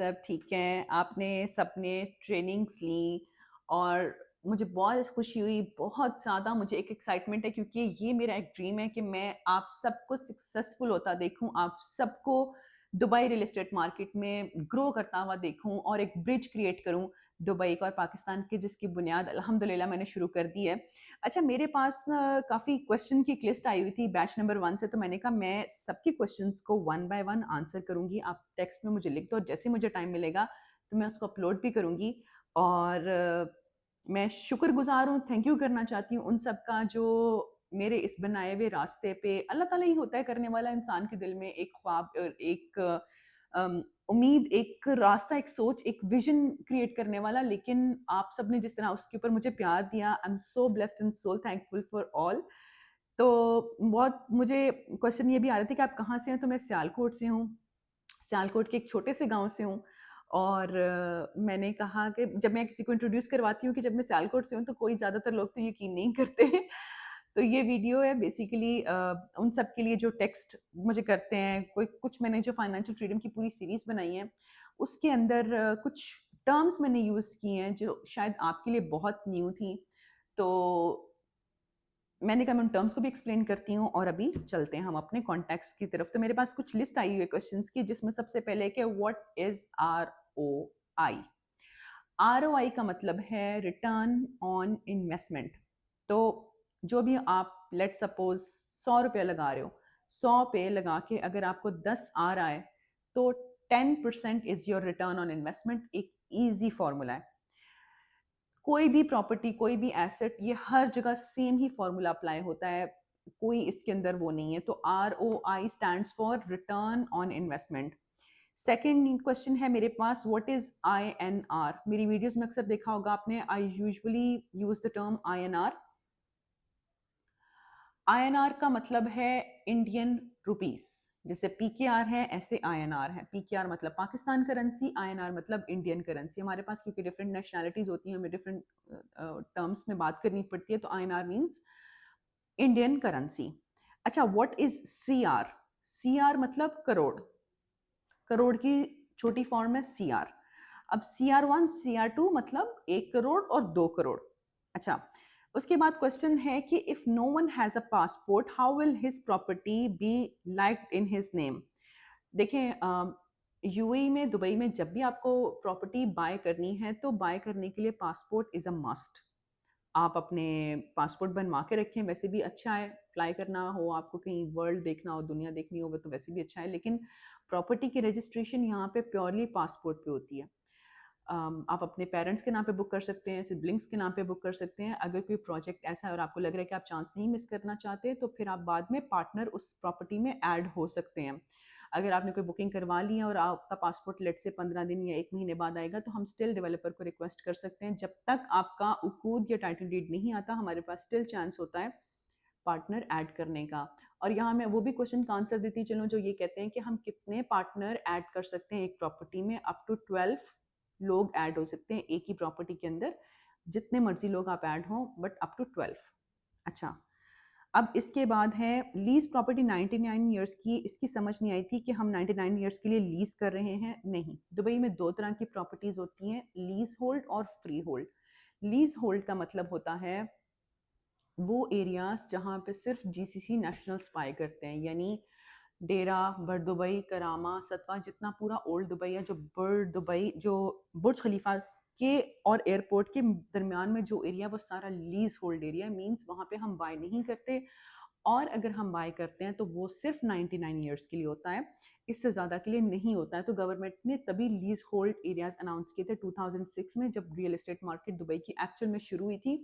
सब ठीक है। आपने सबने ट्रेनिंग्स ली और मुझे बहुत खुशी हुई, बहुत ज़्यादा मुझे एक एक्साइटमेंट है क्योंकि ये मेरा एक ड्रीम है कि मैं आप सबको सक्सेसफुल होता देखूं, आप सबको दुबई रियल एस्टेट मार्केट में ग्रो करता हुआ देखूं और एक ब्रिज क्रिएट करूं दुबई का और पाकिस्तान के, जिसकी बुनियाद अल्हम्दुलिल्लाह मैंने शुरू कर दी है। अच्छा, मेरे पास ना काफ़ी क्वेश्चन की एक लिस्ट आई हुई थी बैच नंबर 1 से, तो मैंने कहा मैं सबके क्वेश्चंस को वन बाय वन आंसर करूंगी। आप टेक्स्ट में मुझे लिख दो और जैसे मुझे टाइम मिलेगा तो मैं उसको अपलोड भी करूंगी। और मैं शुक्रगुजार हूँ, थैंक यू करना चाहती हूँ उन सब का जो मेरे इस बनाए हुए रास्ते पे, अल्लाह ताला ही होता है करने वाला, इंसान के दिल में एक ख्वाब और एक उम्मीद, एक रास्ता, एक सोच, एक विजन क्रिएट करने वाला। लेकिन आप सब ने जिस तरह उसके ऊपर मुझे प्यार दिया, I am so blessed and so thankful for all. तो बहुत मुझे क्वेश्चन ये भी आ रहे थे कि आप कहाँ से हैं, तो मैं सियालकोट से हूँ। सियालकोट के एक छोटे से गांव से हूँ। और मैंने कहा कि जब मैं किसी को इंट्रोड्यूस करवाती हूँ कि जब मैं सियालकोट से हूँ, तो कोई ज़्यादातर लोग तो यकीन नहीं करते। तो ये वीडियो है बेसिकली उन सब के लिए जो टेक्स्ट मुझे करते हैं। कोई कुछ मैंने जो फाइनेंशियल फ्रीडम की पूरी सीरीज बनाई है, उसके अंदर कुछ टर्म्स मैंने यूज़ किए हैं जो शायद आपके लिए बहुत न्यू थी। तो मैंने कहा मैं उन टर्म्स को भी एक्सप्लेन करती हूँ और अभी चलते हैं हम अपने कॉन्टेक्स्ट की तरफ। तो मेरे पास कुछ लिस्ट आई हुई है क्वेश्चंस की, जिसमें सबसे पहले कि व्हाट इज ROI। ROI का मतलब है रिटर्न ऑन इन्वेस्टमेंट। तो जो भी आप लेट सपोज 100 रुपया लगा रहे हो, 100 पे लगा के अगर आपको 10 आ रहा है तो 10% is your return on investment. एक ईजी फॉर्मूला है। कोई भी प्रॉपर्टी, कोई भी एसेट, ये हर जगह सेम ही फॉर्मूला अप्लाई होता है, कोई इसके अंदर वो नहीं है। तो ROI stands for return on investment. Second question है मेरे पास, व्हाट इज INR। मेरी वीडियोस में अक्सर देखा होगा आपने, I usually use the term INR। INR का मतलब है इंडियन रुपीस। जैसे PKR है, ऐसे INR है। PKR मतलब पाकिस्तान करेंसी, INR मतलब इंडियन करेंसी। हमारे पास क्योंकि डिफरेंट नेशनैलिटीज होती हैं, हमें डिफरेंट टर्म्स में बात करनी पड़ती है, तो INR मीन्स इंडियन करेंसी। अच्छा, व्हाट इज CR। CR मतलब करोड़। करोड़ की छोटी फॉर्म है CR। अब CR1 CR2 मतलब 1 करोड़ और 2 करोड़। अच्छा, उसके बाद क्वेश्चन है कि if no one has a passport how will his property be linked in his name. देखें, यूएई में, दुबई में जब भी आपको प्रॉपर्टी बाय करनी है तो बाय करने के लिए पासपोर्ट इज अ मस्ट। आप अपने पासपोर्ट बनवा के रखें, वैसे भी अच्छा है। फ्लाई करना हो, आपको कहीं वर्ल्ड देखना हो, दुनिया देखनी हो, वो तो वैसे भी अच्छा है। लेकिन प्रॉपर्टी की रजिस्ट्रेशन यहाँ पे प्योरली पासपोर्ट पे होती है। आप अपने पेरेंट्स के नाम पे बुक कर सकते हैं, सिबलिंग्स के नाम पे बुक कर सकते हैं। अगर कोई प्रोजेक्ट ऐसा है और आपको लग रहा है कि आप चांस नहीं मिस करना चाहते, तो फिर आप बाद में पार्टनर उस प्रॉपर्टी में ऐड हो सकते हैं। अगर आपने कोई बुकिंग करवा ली है और आपका पासपोर्ट लेट से 15 दिन या 1 महीने बाद आएगा, तो हम स्टिल डेवलपर को रिक्वेस्ट कर सकते हैं। जब तक आपका उकूद या टाइटल डीड नहीं आता, हमारे पास स्टिल चांस होता है पार्टनर ऐड करने का। और यहाँ मैं वो भी क्वेश्चन का आंसर देती चलूँ जो ये कहते हैं कि हम कितने पार्टनर ऐड कर सकते हैं एक प्रॉपर्टी में। अप टू 12 लोग ऐड हो सकते हैं एक ही प्रॉपर्टी के अंदर, जितने मर्जी लोग आप ऐड हों, बट अप टू 12। अच्छा, अब इसके बाद है लीज प्रॉपर्टी 99 ईयर्स की। इसकी समझ नहीं आई थी कि हम 99 ईयर्स के लिए लीज कर रहे हैं। नहीं, दुबई में दो तरह की प्रॉपर्टीज होती हैं, लीज होल्ड और फ्री होल्ड। लीज होल्ड का मतलब होता है वो एरियाज जहाँ पे सिर्फ GCC नेशनल्स पाए करते हैं, यानी डेरा, बर्ड दुबई, करामा, सतवा, जितना पूरा ओल्ड दुबई है, जो बर्ड दुबई, जो बुर्ज खलीफा के और एयरपोर्ट के दरमियान में जो एरिया, वो सारा लीज होल्ड एरिया मींस वहाँ पे हम बाय नहीं करते। और अगर हम बाय करते हैं तो वो सिर्फ 99 ईयर्स के लिए होता है, इससे ज़्यादा के लिए नहीं होता है। तो गवर्नमेंट ने तभी लीज होल्ड एरियाज अनाउंस किए थे 2006 में, जब रियल एस्टेट मार्केट दुबई की एक्चुअल में शुरू हुई थी,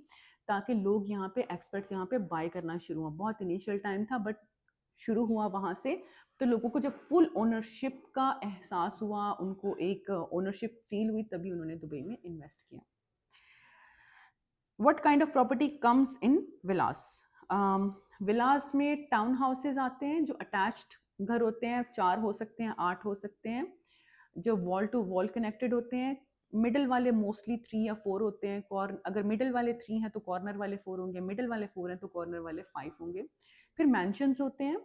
ताकि लोग यहाँ पे, एक्सपर्ट्स यहाँ पे बाय करना शुरू हुआ। बहुत इनिशियल टाइम था, बट शुरू हुआ वहाँ से। तो लोगों को जब फुल ओनरशिप का एहसास हुआ, उनको एक ओनरशिप फील हुई, तभी उन्होंने दुबई में इन्वेस्ट किया। What kind of property comes in villas? विलास में टाउन हाउसेज आते हैं जो अटैच्ड घर होते हैं, 4 हो सकते हैं, 8 हो सकते हैं, जो वॉल टू वॉल कनेक्टेड होते हैं। मिडल वाले मोस्टली 3 या 4 होते हैं। कॉर्न अगर मिडल वाले 3 हैं तो कॉर्नर वाले 4 होंगे, मिडल वाले 4 हैं तो कॉर्नर वाले 5 होंगे। फिर मैंशंस होते हैं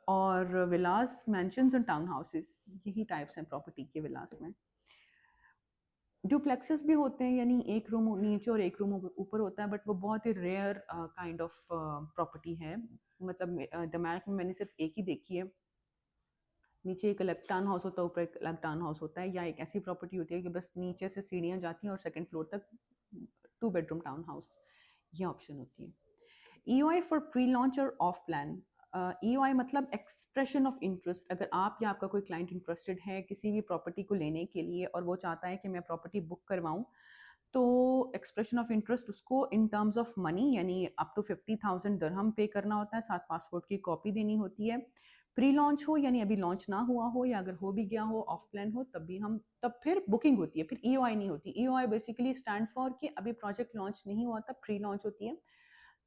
और विलास, मैंशंस एंड टाउन हाउसेस, यही टाइप्स हैं प्रॉपर्टी के विलास में। डुप्लेक्सेस भी होते हैं, यानी एक रूम नीचे और एक रूम ऊपर होता है, बट वो बहुत ही रेयर काइंड ऑफ प्रॉपर्टी है। मतलब दिमाग में मैंने सिर्फ एक ही देखी है, नीचे एक अलग टाउन हाउस होता है, ऊपर एक अलग टाउन हाउस होता है, या एक ऐसी प्रॉपर्टी होती है कि बस नीचे से सीढ़ियाँ जाती हैं और सेकंड फ्लोर तक 2 बेडरूम टाउन हाउस, ये ऑप्शन होती है। EOI फॉर प्री लॉन्च और ऑफ प्लान। EOI मतलब एक्सप्रेशन ऑफ इंटरेस्ट। अगर आप या आपका कोई क्लाइंट इंटरेस्टेड है किसी भी प्रॉपर्टी को लेने के लिए और वो चाहता है कि मैं प्रॉपर्टी बुक करवाऊँ, तो एक्सप्रेशन ऑफ इंटरेस्ट उसको इन टर्म्स ऑफ मनी यानी अप टू 50,000 दिरहम पे करना होता है, साथ पासपोर्ट की कॉपी देनी होती है। प्री लॉन्च हो यानी अभी लॉन्च ना हुआ हो, या अगर हो भी गया हो ऑफ प्लान हो, तब फिर बुकिंग होती है, फिर EOI नहीं होती। EOI बेसिकली स्टैंड फॉर कि अभी प्रोजेक्ट लॉन्च नहीं हुआ, तब प्री लॉन्च होती है,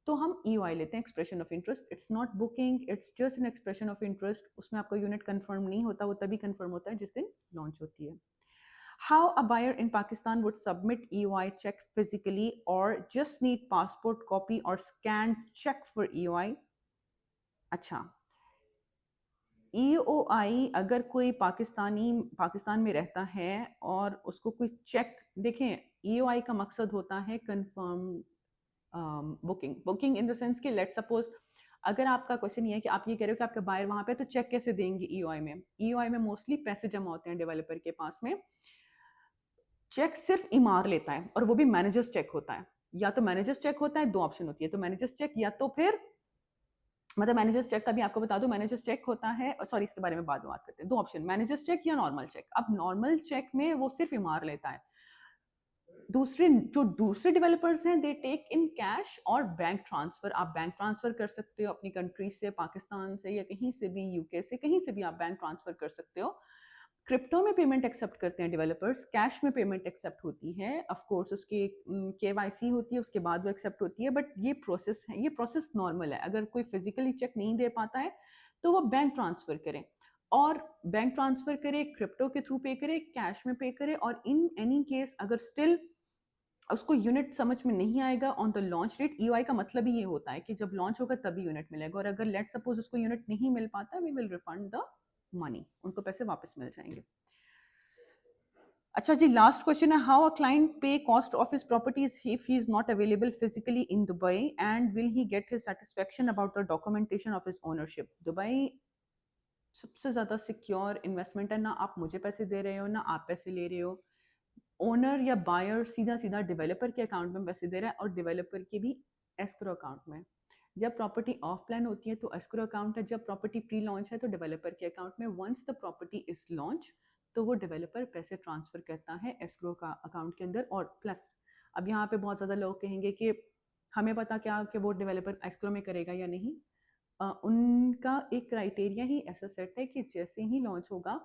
तो हम EOI लेते हैं, expression of interest. It's not booking, it's just an expression of interest. उसमें आपका यूनिट कंफर्म नहीं होता, वो तभी कंफर्म होता है जिस दिन लॉन्च होती है। How a buyer in Pakistan would submit EOI check physically or just need passport copy or scanned check for EOI? अच्छा, EOI अगर कोई पाकिस्तान में रहता है और उसको कोई चेक, देखें EOI का मकसद होता है confirm booking in the sense कि लेट सपोज, अगर आपका क्वेश्चन ये है कि आप ये कह रहे हो कि आपका बायर वहां पे, तो चेक कैसे देंगे EOI में? EOI में मोस्टली पैसे जमा होते हैं डेवलपर के पास में, चेक सिर्फ इमार लेता है और वो भी मैनेजर्स चेक होता है। या तो मैनेजर्स चेक होता है, दो ऑप्शन होती है, तो मैनेजर्स चेक या तो फिर मतलब मैनेजर्स चेक का भी आपको बता दूं, मैनेजर्स चेक होता है, सॉरी इसके बारे में बाद में बात करते हैं, दो ऑप्शन, मैनेजर्स चेक या नॉर्मल चेक। अब नॉर्मल चेक में वो सिर्फ इमार लेता है, दूसरे डेवलपर्स हैं दे टेक इन कैश और बैंक ट्रांसफर। आप बैंक ट्रांसफर कर सकते हो अपनी कंट्री से, पाकिस्तान से या कहीं से भी, यूके से, कहीं से भी आप बैंक ट्रांसफर कर सकते हो। क्रिप्टो में पेमेंट एक्सेप्ट करते हैं डेवलपर्स, कैश में पेमेंट एक्सेप्ट होती है, ऑफ कोर्स उसकी KYC होती है, उसके बाद वो एक्सेप्ट होती है, बट ये प्रोसेस है, ये प्रोसेस नॉर्मल है। अगर कोई फिजिकली चेक नहीं दे पाता है तो वो बैंक ट्रांसफर करे, और बैंक ट्रांसफर करे, क्रिप्टो के थ्रू पे करे, कैश में पे करे, और इन एनी केस अगर स्टिल उसको यूनिट समझ में नहीं आएगा on the launch date, EOI का मतलब ही ये होता है कि जब लॉन्च होगा तभी यूनिट मिलेगा, और अगर लेट सपोज उसको यूनिट नहीं मिल पाता, we will refund the money, उनको पैसे वापस मिल जाएंगे। अच्छा जी, लास्ट क्वेश्चन है, how a client pay cost of his properties if he is not available physically in Dubai and will he get his satisfaction about the documentation of his ownership? Dubai सबसे ज्यादा secure investment है, ना आप मुझे पैसे दे रहे हो ना आप पैसे ले रहे हो, ओनर या बायर सीधा सीधा डेवलपर के अकाउंट में पैसे दे रहा है, और डेवलपर के भी एस्क्रो अकाउंट में। जब प्रॉपर्टी ऑफ प्लान होती है तो एस्क्रो अकाउंट है, जब प्रॉपर्टी प्री लॉन्च है तो डेवलपर के अकाउंट में। Once the property is launch तो वो डेवलपर पैसे ट्रांसफर करता है एस्क्रो का अकाउंट के अंदर। और प्लस अब यहाँ पे बहुत ज़्यादा लोग कहेंगे कि हमें पता क्या कि वो डेवलपर एस्क्रो में करेगा या नहीं। उनका एक क्राइटेरिया ही ऐसा सेट है कि जैसे ही लॉन्च होगा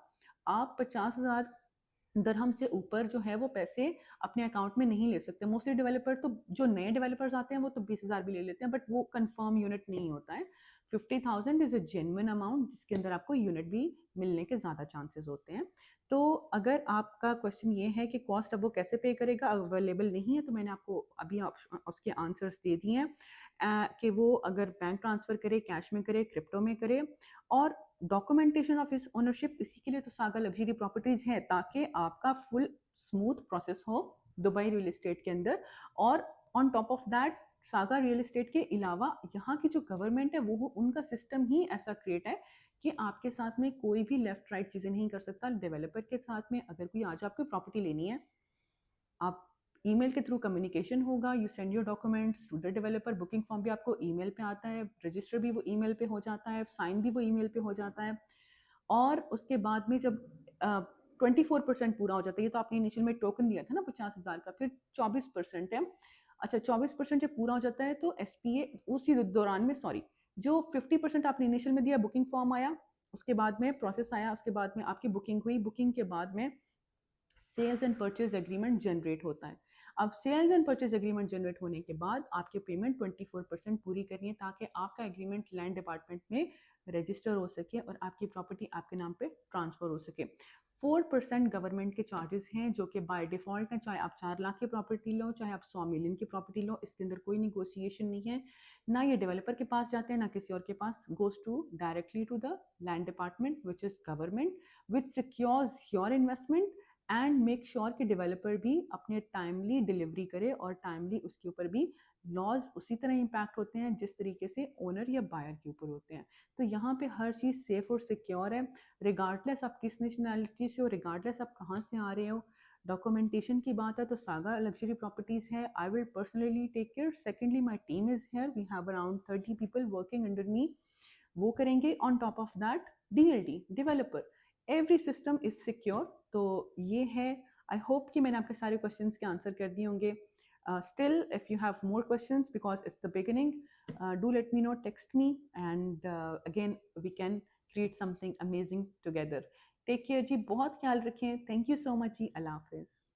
आप 50,000 दरहम से ऊपर जो है वो पैसे अपने अकाउंट में नहीं ले सकते। मोस्टली डेवलपर तो, जो नए डेवलपर्स आते हैं वो तो 20,000 भी ले लेते हैं, बट वो कंफर्म यूनिट नहीं होता है। 50,000 इज अ जेन्युइन अमाउंट जिसके अंदर आपको यूनिट भी मिलने के ज़्यादा चांसेस होते हैं। तो अगर आपका क्वेश्चन ये है कि कॉस्ट अब वो कैसे पे करेगा, अवेलेबल नहीं है, तो मैंने आपको अभी उसके आंसर्स दे दिए हैं कि वो अगर बैंक ट्रांसफ़र करे, कैश में करे, क्रिप्टो में करे, और डॉक्यूमेंटेशन ऑफ हिज ओनरशिप। इसी के लिए तो सागा लग्जरी प्रॉपर्टीज है, ताकि आपका फुल स्मूथ प्रोसेस हो दुबई रियल एस्टेट के अंदर। और on top of that, saga real estate के अलावा यहाँ की जो गवर्नमेंट है वो उनका सिस्टम ही ऐसा क्रिएट है कि आपके साथ में कोई भी लेफ्ट राइट चीज़ें नहीं कर सकता। डेवलपर के साथ में अगर कोई आज आपको प्रॉपर्टी लेनी है, आप ईमेल के थ्रू कम्युनिकेशन होगा, you send your documents to the developer, booking form भी आपको ईमेल पे आता है, रजिस्टर भी वो ईमेल पे हो जाता है, साइन भी वो ईमेल पे हो जाता है। और उसके बाद में जब 24% पूरा हो जाता है, ये तो आपने इनिशियल में टोकन दिया था ना 50,000 का, फिर 24% है। अच्छा, 24% जब पूरा हो जाता है तो SPA उसी दौरान में, सॉरी, जो 50% आपने इनिशियल में दिया, बुकिंग फॉर्म आया, उसके बाद में प्रोसेस आया, उसके बाद में आपकी बुकिंग हुई, बुकिंग के बाद में sales and purchase agreement generate होता है। अब sales and purchase agreement generate होने के बाद आपकी पेमेंट 24% पूरी करनी है, ताकि आपका एग्रीमेंट लैंड डिपार्टमेंट में रजिस्टर हो सके और आपकी प्रॉपर्टी आपके नाम पे ट्रांसफर हो सके। 4% गवर्नमेंट के चार्जेस हैं जो कि बाय डिफ़ॉल्ट हैं, चाहे आप 4 लाख की प्रॉपर्टी लो, चाहे आप 100 मिलियन की प्रॉपर्टी लो, इसके अंदर कोई नेगोशिएशन नहीं है। ना ये डेवलपर के पास जाते हैं, ना किसी और के पास, goes to directly to the land department which is government, which secures your investment and make sure कि डेवलपर भी अपने टाइमली डिलीवरी करे और टाइमली उसके ऊपर भी लॉज उसी तरह इम्पैक्ट होते हैं जिस तरीके से ओनर या बायर के ऊपर होते हैं। तो यहाँ पे हर चीज़ सेफ और सिक्योर है, रिगार्डलेस आप किस नेशनैलिटी से हो, रिगार्डलेस आप कहाँ से आ रहे हो। डॉक्यूमेंटेशन की बात है तो सागा लग्जरी प्रॉपर्टीज़ है, I will personally take care. Secondly my team is here, we have around 30 people working under me, वो करेंगे। On top of that DLD developer, every system is secure. तो ये है, आई होप कि मैंने आपके सारे क्वेश्चंस के आंसर कर दिए होंगे। Still, if you have more questions, because it's the beginning, do let me know, text me, and again we can create something amazing together. Take care जी, बहुत ख्याल रखें। Thank you so much जी, अल्लाह हाफिज़।